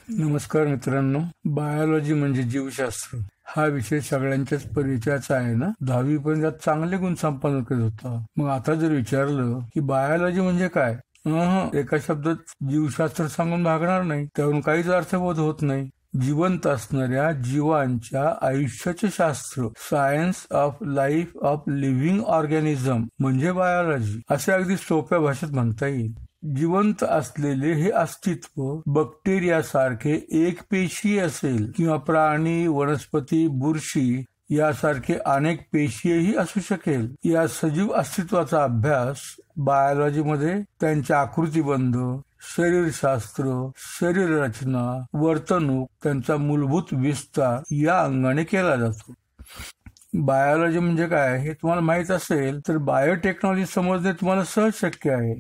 नमस्कार मित्रांनो, बायोलॉजी म्हणजे जीवशास्त्र हा विषय सगळ्यांच्याच परिचयाचा आहे ना. 10वी पर्यंत त्यात चांगले गुण संपादन करत होता. मग आता जर विचारलं की बायोलॉजी म्हणजे काय, एका शब्दात जीवशास्त्र सांगून भागणार नाही, त्यावरून काहीच अर्थबोध होत नाही. जिवंत असणाऱ्या जीवांच्या आयुष्याचे शास्त्र, science of life of living organism म्हणजे बायोलॉजी, असे अगदी सोप्या भाषेत म्हणता येईल. जिवंत असलेले हे अस्तित्व बॅक्टेरिया सारखे एक पेशी असेल किंवा प्राणी, वनस्पती, बुरशी यासारखे अनेक पेशीही असू शकेल. या सजीव अस्तित्वाचा अभ्यास बायोलॉजीमध्ये त्यांच्या आकृतिबंध, शरीरशास्त्र, शरीर रचना, वर्तणूक, त्यांचा मूलभूत विस्तार या अंगाने केला जातो. बायोलॉजी म्हणजे काय हे तुम्हाला माहित असेल तर बायोटेक्नॉलॉजी समजणे तुम्हाला सहज शक्य आहे.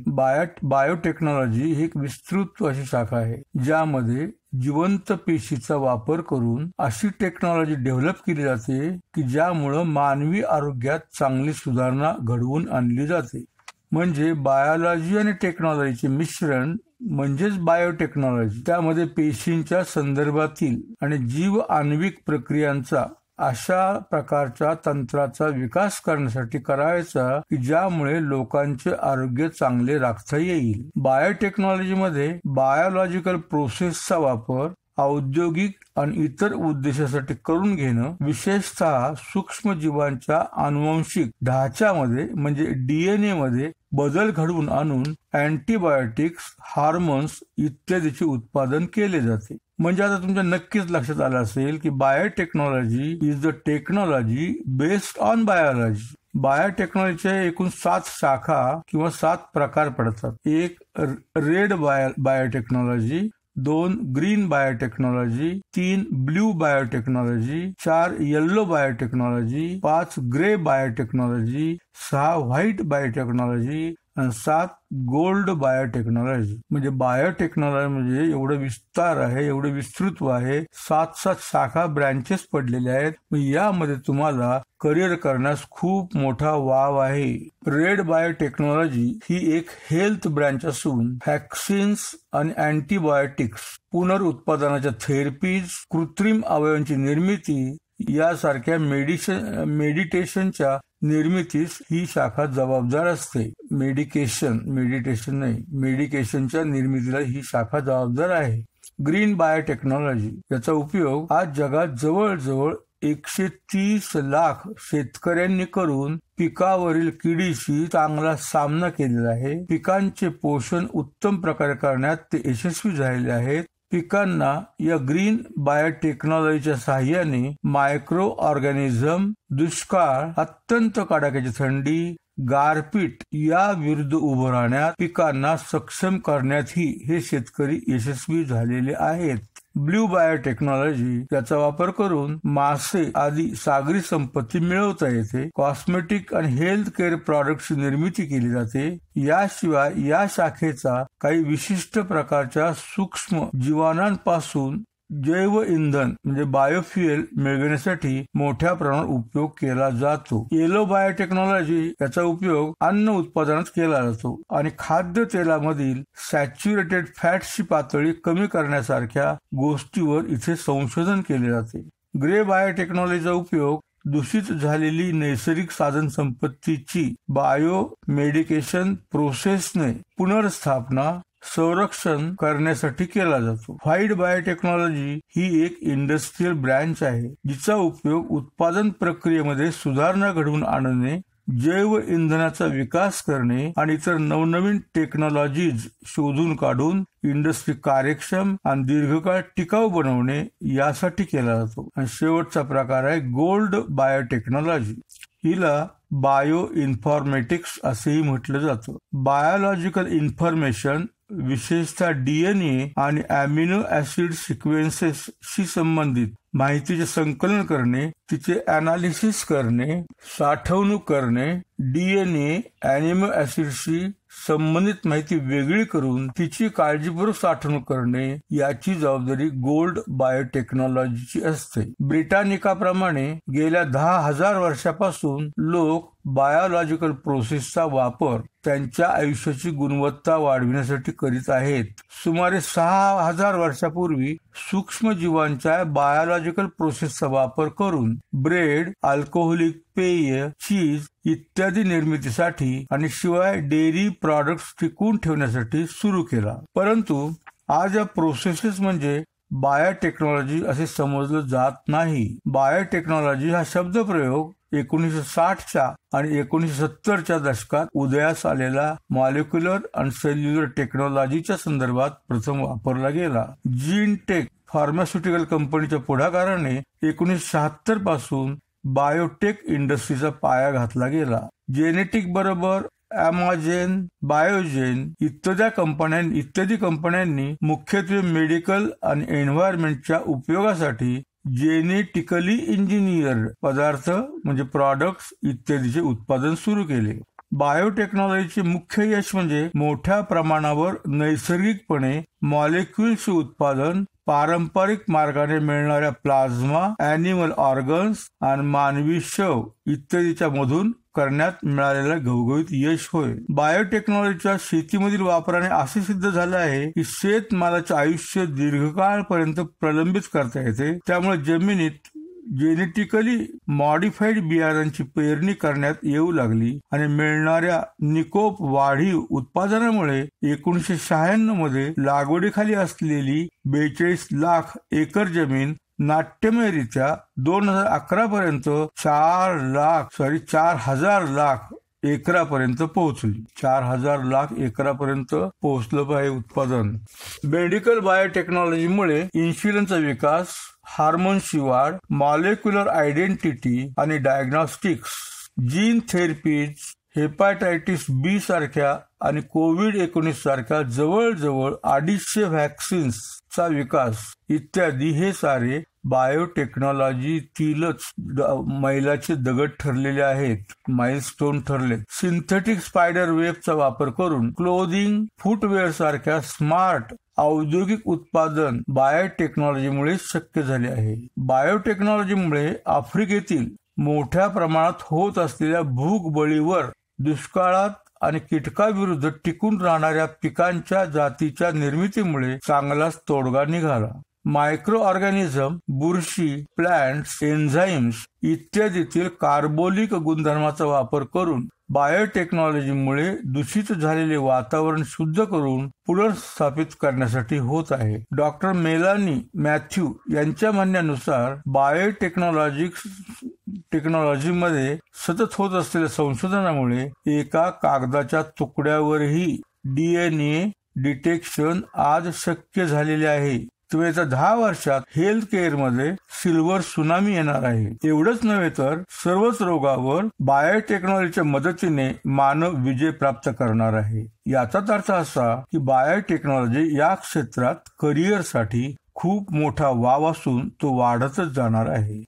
बायोटेक्नॉलॉजी ही एक विस्तृत अशी शाखा आहे ज्यामध्ये जिवंत पेशीचा वापर करून अशी टेक्नॉलॉजी डेव्हलप केली जाते की ज्यामुळे मानवी आरोग्यात चांगली सुधारणा घडवून आणली जाते. म्हणजे बायोलॉजी आणि टेक्नॉलॉजीचे मिश्रण म्हणजेच बायोटेक्नॉलॉजी. त्यामध्ये पेशींच्या संदर्भातील आणि जीव आण्विक प्रक्रियांचा अशा प्रकारच्या तंत्राचा विकास करण्यासाठी करायचा की ज्यामुळे लोकांचे आरोग्य चांगले राखता येईल. बायोटेक्नॉलॉजीमध्ये बायोलॉजिकल प्रोसेसचा वापर औद्योगिक आणि इतर उद्देशासाठी करून घेणं, विशेषतः सूक्ष्म जीवांच्या आनुवंशिक ढाच्यामध्ये म्हणजे डीएनए मध्ये बदल घडवून आणून अँटीबायोटिक्स, हार्मोन्स इत्यादीचे उत्पादन केले जाते. म्हणजे आता तुमच्या नक्कीच लक्षात आलं असेल की biotechnology is the technology based on biology. बायोटेक्नॉलॉजीच्या एकूण 7 शाखा किंवा 7 प्रकार पडतात. 1 red biotechnology, 2 green biotechnology, 3 blue biotechnology, 4 yellow biotechnology, 5 grey biotechnology, 6 white biotechnology आणि 7 गोल्ड बायोटेक्नॉलॉजी. म्हणजे बायोटेक्नॉलॉजी म्हणजे एवढं विस्तार आहे, एवढं विस्तृत आहे, 7 शाखा ब्रँचेस पडलेल्या आहेत. यामध्ये तुम्हाला करिअर करण्यास खूप मोठा वाव आहे. रेड बायोटेक्नॉलॉजी ही एक हेल्थ ब्रँच असून व्हॅक्सिन्स आणि अँटीबायोटिक्स, पुनरुत्पादनाच्या थेरपीज, कृत्रिम अवयवांची निर्मिती यासारख्या मेडिटेशनच्या निर्मितीस ही शाखा जबाबदार असते. मेडिकेशनच्या निर्मितीला ही शाखा जबाबदार आहे. ग्रीन बायोटेक्नॉलॉजी याचा उपयोग आज जगात जवळजवळ 130 लाख शेतकऱ्यांनी करून पिकावरील किडीशी चांगला सामना केलेला आहे. पिकांचे पोषण उत्तम प्रकारे करण्यात ते यशस्वी झालेले आहेत. पिकांना या ग्रीन बायोटेक्नॉलॉजीच्या साहाय्याने मायक्रो ऑर्गॅनिझम, दुष्काळ, अत्यंत कडाक्याची थंडी, गारपीट या विरुद्ध उभं राहण्यात, पिकांना सक्षम करण्यातही हे शेतकरी यशस्वी झालेले आहेत. ब्ल्यू बायोटेक्नॉलॉजी याचा वापर करून मासे आदी सागरी संपत्ती मिळवता येते. कॉस्मेटिक आणि हेल्थ केअर प्रॉडक्टची निर्मिती केली जाते. याशिवाय या शाखेचा काही विशिष्ट प्रकारच्या सूक्ष्म जीवाणूंपासून जैव इंधन म्हणजे बायोफ्युएल मिळविण्यासाठी मोठ्या प्रमाणात उपयोग केला जातो. येलो बायोटेक्नॉलॉजी याचा उपयोग अन्न उत्पादनात केला जातो आणि खाद्य तेलामधील सॅच्युरेटेड फॅटची पातळी कमी करण्यासारख्या गोष्टीवर इथे संशोधन केले जाते. ग्रे बायोटेक्नॉलॉजीचा उपयोग दूषित झालेली नैसर्गिक साधन संपत्तीची बायोमेडिकेशन प्रोसेसने पुनर्स्थापना, संरक्षण करण्यासाठी केला जातो. व्हाईट बायोटेक्नॉलॉजी ही एक इंडस्ट्रियल ब्रँच आहे जिचा उपयोग उत्पादन प्रक्रियेमध्ये सुधारणा घडवून आणणे, जैव इंधनाचा विकास करणे आणि इतर नवनवीन टेक्नॉलॉजीज शोधून काढून इंडस्ट्री कार्यक्षम आणि दीर्घकाळ टिकाऊ बनवणे यासाठी केला जातो. आणि शेवटचा प्रकार आहे गोल्ड बायोटेक्नॉलॉजी. हिला बायो इन्फॉर्मेटिक्स असेही म्हटलं जातं. बायोलॉजिकल इन्फॉर्मेशन, विशेषतः डीएनए आणि अमिनो ऍसिड सिक्वेन्सेसशी संबंधित माहितीचे संकलन करणे, तिचे अनालिसिस करणे, साठवणूक करणे, डीएनए, अमिनो ऍसिडशी संबंधित माहिती वेगळी करून तिची काळजीपूर्वक साठवणूक करणे याची जबाबदारी गोल्ड बायोटेक्नॉलॉजीची असते. ब्रिटानिकाप्रमाणे गेल्या 10,000 वर्षापासून लोक बायोलॉजिकल प्रोसेसचा वापर त्यांच्या आयुष्याची गुणवत्ता वाढविण्यासाठी करीत आहेत. सुमारे 6,000 वर्षापूर्वी सूक्ष्मजीवांच्या बायोलॉजिकल प्रोसेसचा वापर करून ब्रेड, अल्कोहोलिक पेय, चीज इत्यादी निर्मितीसाठी आणि शिवाय डेअरी प्रॉडक्ट्स टिकवून ठेवण्यासाठी सुरू केला. परंतु आज या प्रोसेसेस म्हणजे बायोटेक्नॉलॉजी असे समजलं जात नाही. बायोटेक्नॉलॉजी हा शब्दप्रयोग 1960च्या आणि 1970च्या दशकात उदयास आलेला मॉलिक्युलर आणि सेल्युलर टेक्नॉलॉजीच्या संदर्भात प्रथम वापरला गेला. जीन टेक फार्मास्युटिकल कंपनीच्या पुढाकाराने 1976 पासून बायोटेक इंडस्ट्रीचा पाया घातला गेला. जेनेटिक बरोबर अॅमाजेन, बायोजेन इत्यादी कंपन्यांनी मुख्यत्वे मेडिकल आणि एन्व्हायरमेंटच्या उपयोगासाठी जेनेटिकली इंजिनियर्ड पदार्थ म्हणजे प्रॉडक्ट्स इत्यादीचे उत्पादन सुरू केले. बायोटेक्नॉलॉजीचे मुख्य यश म्हणजे मोठ्या प्रमाणावर नैसर्गिकपणे मॉलिक्युल्सचे उत्पादन पारंपरिक मार्गाने मिळणाऱ्या प्लाझ्मा, ॲनिमल ऑर्गन्स आणि मानवी शव इत्यादीच्या मधून करण्यात मिळालेलं घवघवीत यश होय. बायोटेक्नॉलॉजीच्या शेतीमधील वापराने असे सिद्ध झाले आहे की शेतमालाचे आयुष्य दीर्घकाळपर्यंत प्रलंबित करता येते. त्यामुळे जमिनीत जेनेटिकली मॉडिफाईड बियाणांची पेरणी करण्यात येऊ लागली आणि मिळणाऱ्या निकोप वाढीव उत्पादनामुळे 1996 मध्ये लागवडीखाली असलेली 42 लाख एकर जमीन नाट्यमयरित्या 2011 पर्यंत 4,000 लाख एकरापर्यंत पोहोचली. 4,000 लाख एकरापर्यंत पोहोचलं पाहिजे उत्पादन. मेडिकल बायोटेक्नॉलॉजीमुळे इन्शुलिनचा विकास, हार्मोन्सची वाढ, मॉलिक्युलर आयडेंटिटी आणि डायग्नॉस्टिक्स, जीन थेरपीज, हेपॅटायटिस बी सारख्या आणि कोविड-19 सारख्या जवळजवळ 250 व्हॅक्सिन्सचा विकास इत्यादी हे सारे बायोटेक्नॉलॉजीतीलच मैलाचे दगड ठरलेले आहेत, माइलस्टोन ठरले. सिंथेटिक स्पायडर वेबचा वापर करून क्लोदिंग, फुटवेअर सारख्या स्मार्ट औद्योगिक उत्पादन बायोटेक्नॉलॉजीमुळे शक्य झाले आहे. बायोटेक्नॉलॉजीमुळे आफ्रिकेतील मोठ्या प्रमाणात होत असलेल्या भूकबळीवर, दुष्काळात आणि कीटकाविरुद्ध टिकून राहणाऱ्या पिकांच्या जातीच्या निर्मितीमुळे चांगलाच तोडगा निघाला. मायक्रो ऑर्गॅनिझम, बुरशी, प्लांट्स, एन्झाईम्स इत्यादीतील कार्बोलिक गुणधर्माचा वापर करून बायोटेक्नॉलॉजीमुळे दूषित झालेले वातावरण शुद्ध करून पुनर्स्थापित करण्यासाठी होत आहे. डॉक्टर मेलानी मॅथ्यू यांच्या म्हणण्यानुसार टेक्नॉलॉजीमध्ये सतत होत असलेल्या संशोधनामुळे एका कागदाच्या तुकड्यावरही DNA डिटेक्शन आज शक्य झालेले आहे. येत्या 10 वर्षात हेल्थ केअर मध्ये सिल्वर सुनामी येणार आहे. एवढंच नव्हे तर सर्वच रोगावर बायोटेक्नॉलॉजीच्या मदतीने मानव विजय प्राप्त करणार आहे. याचाच अर्थ असा की बायोटेक्नॉलॉजी या क्षेत्रात करिअरसाठी खूप मोठा वाव असून तो वाढतच जाणार आहे.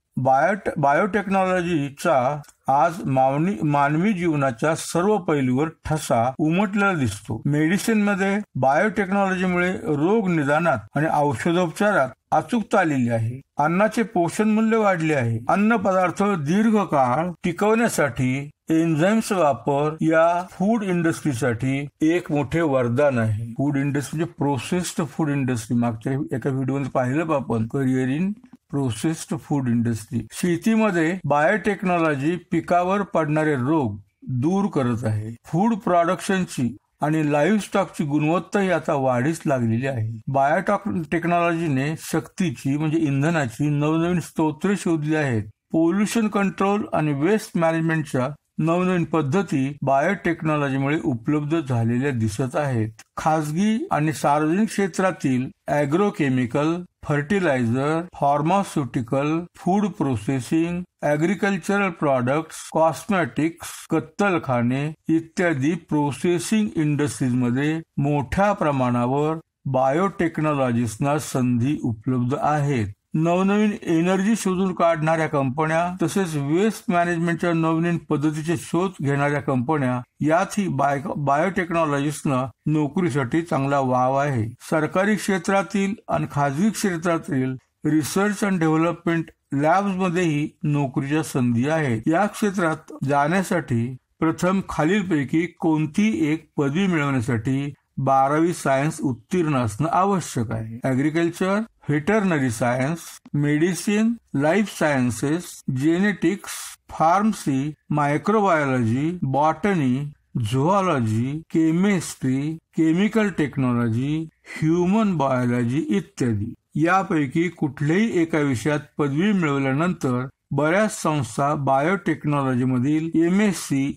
बायोटेक्नॉलॉजीचा आज मानवी जीवनाच्या सर्व पैलूवर ठसा उमटलेला दिसतो. मेडिसिन मध्ये बायोटेक्नॉलॉजीमुळे रोग निदानात आणि औषधोपचारात अचूकता आलेली आहे. अन्नाचे पोषण मूल्य वाढले आहे. अन्न पदार्थ दीर्घकाळ टिकवण्यासाठी एन्झाईम्स वापर या फूड इंडस्ट्रीसाठी एक मोठे वरदान आहे. फूड इंडस्ट्री म्हणजे प्रोसेस्ड फूड इंडस्ट्री. मागच्या एका व्हिडिओमध्ये पाहिलं आपण career in processed food industry. शेतीमध्ये बायोटेक्नॉलॉजी पिकावर पडणारे रोग दूर करत आहे. फूड प्रोडक्शनची आणि लाईव्ह स्टॉकची गुणवत्ताही आता वाढीस लागलेली आहे. बायोटेक्नॉलॉजीने शक्तीची म्हणजे इंधनाची नवनवीन स्तोत्रे शोधली आहेत. पोल्युशन कंट्रोल आणि वेस्ट मॅनेजमेंटच्या नवनवीन पद्धती बायोटेक्नॉलॉजीमुळे उपलब्ध झालेल्या दिसत आहेत. खासगी आणि सार्वजनिक क्षेत्रातील agrochemical, fertiliser, pharmaceutical, food processing, agricultural products, cosmetics, कत्तलखाने इत्यादी प्रोसेसिंग इंडस्ट्रीजमध्ये मोठ्या प्रमाणावर बायोटेक्नॉलॉजीसना संधी उपलब्ध आहेत. नवनवीन एनर्जी शोधून काढणाऱ्या कंपन्या तसेच वेस्ट मॅनेजमेंटच्या नवनवीन पद्धतीचे शोध घेणाऱ्या कंपन्या यातही बायोटेक्नॉलॉजिस्टना नोकरीसाठी चांगला वाव आहे. सरकारी क्षेत्रातील आणि खाजगी क्षेत्रातील रिसर्च अँड डेव्हलपमेंट लॅब्स मध्येही नोकरीच्या संधी आहेत. या क्षेत्रात जाण्यासाठी प्रथम खालीलपैकी कोणती एक पदवी मिळवण्यासाठी 12वी सायन्स उत्तीर्ण असणं आवश्यक आहे. Agriculture, veterinary science, medicine, life sciences, genetics, pharmacy, microbiology, botany, zoology, chemistry, chemical technology, human biology इत्यादी. यापैकी कुठल्याही एका विषयात पदवी मिळवल्यानंतर बऱ्याच संस्था बायोटेक्नॉलॉजी मधील MSc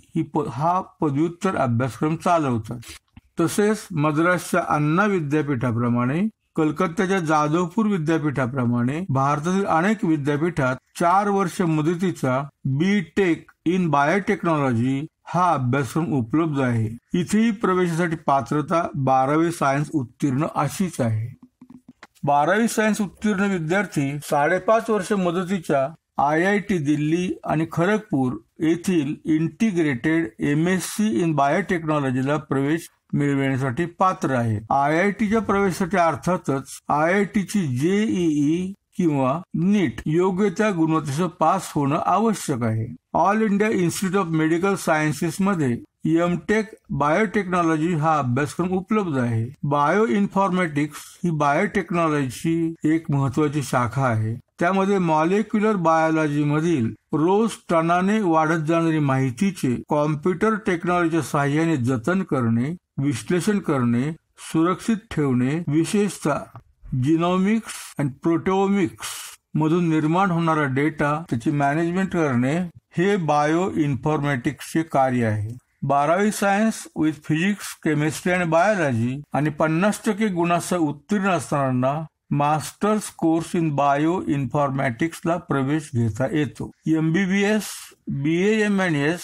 हा पदव्युत्तर अभ्यासक्रम चालवतात. तसेच मद्रासच्या अन्ना विद्यापीठाप्रमाणे, कलकत्त्याच्या जाधवपूर विद्यापीठाप्रमाणे भारतातील अनेक विद्यापीठात 4 वर्ष मुदतीचा BTech इन बायोटेक्नॉलॉजी हा अभ्यासक्रम उपलब्ध आहे. इथेही प्रवेशासाठी पात्रता 12वी सायन्स उत्तीर्ण अशीच आहे. 12वी सायन्स उत्तीर्ण विद्यार्थी 5.5 वर्ष मुदतीच्या IIT दिल्ली आणि खरगपूर येथील इंटिग्रेटेड MSc इन बायोटेक्नॉलॉजीला प्रवेश मिळविण्यासाठी पात्र आहे. IITच्या प्रवेशासाठी अर्थातच IITची JEE किंवा नीट योग्य त्या गुणवत्तेसह पास होणं आवश्यक आहे. All India institute of medical sciences मध्ये MTech बायोटेक्नॉलॉजी हा अभ्यासक्रम उपलब्ध आहे. बायो इन्फॉर्मॅटिक्स ही बायोटेक्नॉलॉजीची एक महत्वाची शाखा आहे. त्यामध्ये मॉलिक्युलर बायोलॉजी मधील रोज टनाने वाढत जाणारी माहितीचे कॉम्प्युटर टेक्नॉलॉजीच्या साहाय्याने जतन करणे, विश्लेषण करणे, सुरक्षित ठेवणे, विशेषतः जिनोमिक्स आणि प्रोटेओमिक्स मधून निर्माण होणारा डेटा त्याची मॅनेजमेंट करणे हे बायो इन्फॉर्मॅटिक्सचे कार्य आहे. 12वी सायन्स विथ फिजिक्स, केमिस्ट्री आणि बायोलॉजी आणि 50% गुणांसह उत्तीर्ण असणाऱ्यांना मास्टर्स कोर्स इन बायो इन्फॉर्मॅटिक्सला प्रवेश घेता येतो. MBBS, BAMS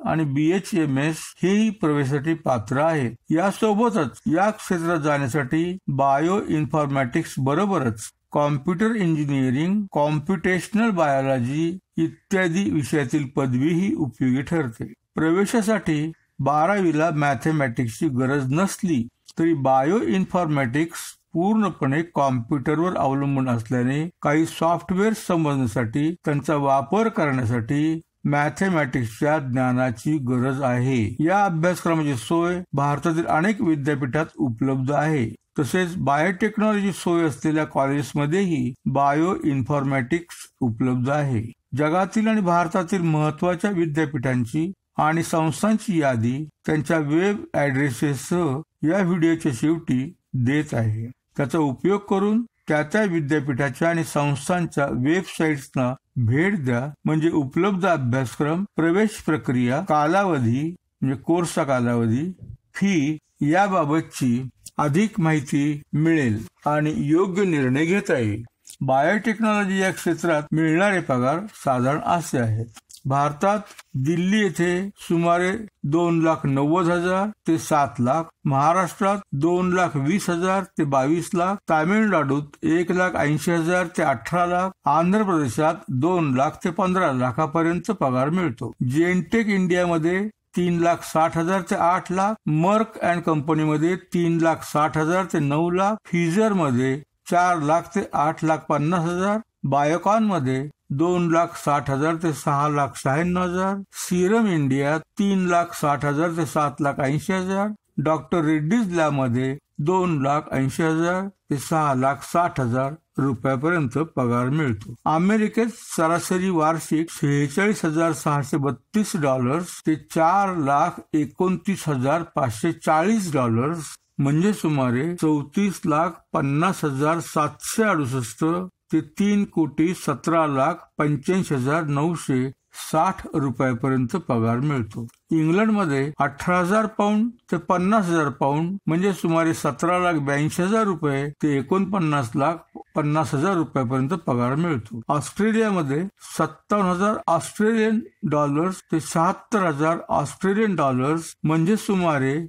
आणि BHMS हेही प्रवेशासाठी पात्र आहेत. यासोबतच या क्षेत्रात जाण्यासाठी बायो इन्फॉर्मॅटिक्स बरोबरच कॉम्प्युटर इंजिनिअरिंग, कॉम्प्युटेशनल बायोलॉजी इत्यादी विषयातील पदवीही उपयोगी ठरते. प्रवेशासाठी 12वीला मॅथमॅटिक्सची गरज नसली तरी बायो इन्फॉर्मॅटिक्स पूर्णपणे कॉम्प्युटरवर अवलंबून असल्याने काही सॉफ्टवेअर समजण्यासाठी त्यांचा वापर करण्यासाठी मॅथमॅटिक्सच्या ज्ञानाची गरज आहे. या अभ्यासक्रमाची सोय भारतातील अनेक विद्यापीठात उपलब्ध आहे. तसेच बायोटेक्नॉलॉजी सोय असलेल्या कॉलेजेसमध्येही बायो इन्फॉर्मॅटिक्स उपलब्ध आहे. जगातील आणि भारतातील महत्वाच्या विद्यापीठांची आणि संस्थांची यादी त्यांच्या वेब ऍड्रेसेससह या व्हिडिओच्या शेवटी देत आहे. त्याचा उपयोग करून त्या विद्यापीठाच्या आणि संस्थांच्या वेबसाईट्सना भेट द्या. म्हणजे उपलब्ध अभ्यासक्रम, प्रवेश प्रक्रिया, कालावधी म्हणजे कोर्सचा कालावधी, फी याबाबतची अधिक माहिती मिळेल आणि योग्य निर्णय घेता येईल. बायोटेक्नॉलॉजी या क्षेत्रात मिळणारे पगार साधारण असे आहेत. भारतात दिल्ली येथे सुमारे 2,90,000 ते 7 लाख, महाराष्ट्रात 2,20,000 ते 22 लाख, तामिळनाडूत 1,80,000 ते 18 लाख, आंध्र प्रदेशात 2 लाख ते 15 लाखापर्यंत पगार मिळतो. जेनटेक इंडियामध्ये 3,60,000 ते 8 लाख, मर्क अँड कंपनीमध्ये 3,60,000 ते 9 लाख, फिजर मध्ये 4 लाख ते 8,50,000, बायोकॉन मध्ये 2,60,000 ते 6,96,000, सीरम इंडिया 3,60,000 ते 7,80,000, डॉक्टर रेड्डीज लॅब मध्ये 2,80,000 ते 6,60,000 रुपयापर्यंत पगार मिळतो. अमेरिकेत सरासरी वार्षिक $46,632 ते $4,29,540 म्हणजे सुमारे $34,50,768 ते $3,17,85,960 रुपयापर्यंत पगार मिळतो. इंग्लंडमध्ये 18,000 पाऊंड ते 50,000 पाऊंड म्हणजे सुमारे $17,82,000 रुपये ते $49,50,000 रुपयापर्यंत पगार मिळतो. ऑस्ट्रेलियामध्ये 57,000 ऑस्ट्रेलियन डॉलर्स ते $76,000 ऑस्ट्रेलियन डॉलर्स म्हणजे सुमारे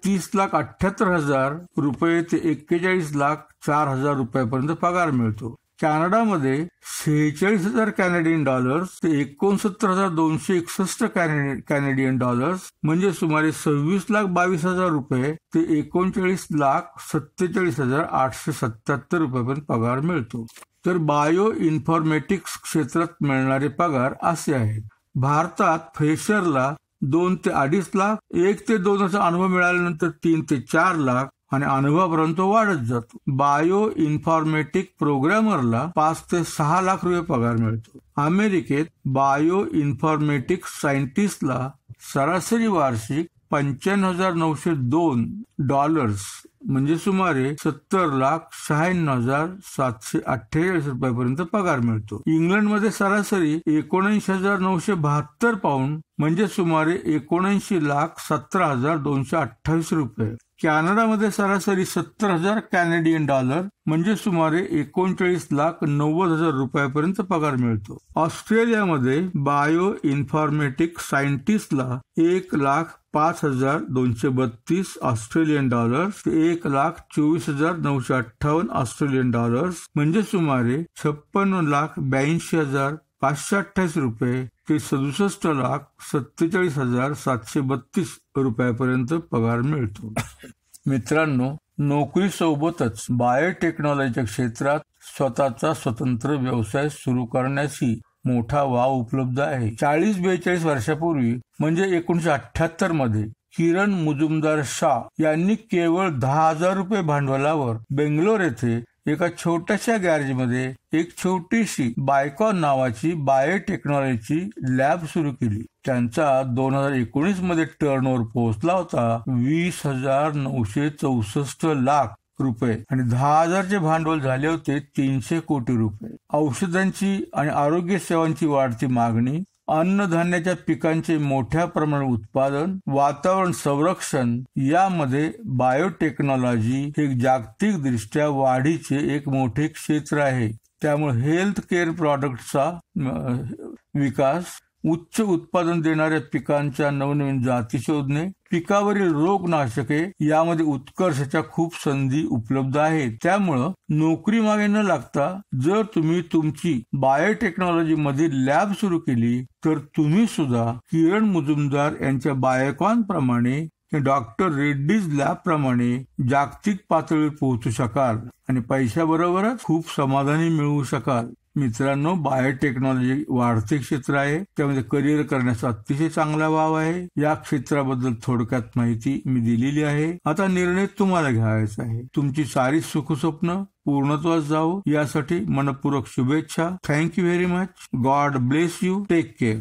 30,78,000 रुपये ते 41,04,000 रुपयापर्यंत पगार मिळतो. कॅनडामध्ये 46,000 कॅनेडियन डॉलर्स ते 69,261 कॅनेडियन डॉलर्स म्हणजे सुमारे 26,22,000 रुपये ते 39,47,877 रुपयापर्यंत पगार मिळतो. तर बायो इन्फॉर्मेटिक्स क्षेत्रात मिळणारे पगार असे आहेत. भारतात फ्रेशरला 2 ते 2.5 लाख, 1 ते 2 वर्षाचा अनुभव मिळाल्यानंतर 3 ते 4 लाख आणि अनुभवापर्यंत वाढत जातो. बायो इन्फॉर्मेटिक प्रोग्रॅमरला 5 ते 6 लाख रुपये पगार मिळतो. अमेरिकेत बायो इन्फॉर्मेटिक सायंटिस्टला सरासरी वार्षिक $95,902 म्हणजे सुमारे 70,96,748 रुपयापर्यंत पगार मिळतो. इंग्लंडमध्ये सरासरी 79,972 पाऊंड म्हणजे सुमारे 79,17,228 रुपये. कॅनडामध्ये सरासरी 70,000 कॅनेडियन डॉलर म्हणजे सुमारे 39,90,000 रुपयापर्यंत पगार मिळतो. ऑस्ट्रेलियामध्ये बायो इन्फॉर्मेटिक सायंटिस्टला 1,05,232 ऑस्ट्रेलियन डॉलर्स ते 1,24,958 ऑस्ट्रेलियन डॉलर्स म्हणजे सुमारे 56,82,528 रुपये ते 67,47,732 रुपयापर्यंत पगार मिळतो. मित्रांनो, नोकरीसोबतच बायोटेक्नॉलॉजीच्या क्षेत्रात स्वतःचा स्वतंत्र व्यवसाय सुरू करण्याची मोठा वाव उपलब्ध आहे. 40-42 वर्षापूर्वी म्हणजे 1978 मध्ये किरण मुजुमदार शाह यांनी केवळ 10,000 रुपये भांडवलावर बेंगलोर येथे एका छोट्याशा गॅरेजमध्ये एक छोटीशी बायकॉन नावाची बायोटेक्नॉलॉजीची लॅब सुरू केली. त्यांचा 2019 मध्ये टर्नओव्हर पोहोचला होता 20,964 लाख रुपये आणि 10,000चे भांडवल झाले होते 300 कोटी रुपये. औषधांची आणि आरोग्य सेवांची वाढती मागणी, अन्नधान्याच्या पिकांचे मोठ्या प्रमाणात उत्पादन, वातावरण संरक्षण यामध्ये बायोटेक्नॉलॉजी हे जागतिक दृष्ट्या वाढीचे एक मोठे क्षेत्र आहे. त्यामुळे हेल्थ केअर प्रॉडक्टचा विकास, उच्च उत्पादन देणाऱ्या पिकांच्या नवनवीन जाती शोधणे, पिकावरील रोगनाशके यामध्ये उत्कर्षाच्या खूप संधी उपलब्ध आहेत. त्यामुळं नोकरी मागे न लागता जर तुम्ही तुमची बायोटेक्नॉलॉजी मधील लॅब सुरू केली तर तुम्ही सुद्धा किरण मुजुमदार यांच्या बायोकॉन प्रमाणे डॉक्टर रेड्डीज लॅब प्रमाणे जागतिक पातळीवर पोहोचू शकाल आणि पैशाबरोबरच खूप समाधानी मिळवू शकाल. मित्रांनो, बायोटेक्नॉलॉजी वाढते क्षेत्र आहे, त्यामध्ये करिअर करण्याचा अतिशय चांगला वाव आहे. या क्षेत्राबद्दल थोडक्यात माहिती मी दिलेली आहे. आता निर्णय तुम्हाला घ्यायचा आहे. तुमची सारी सुखस्वप्न पूर्णत्वास जावो यासाठी मनपूर्वक शुभेच्छा. Thank you very much. God bless you. Take care.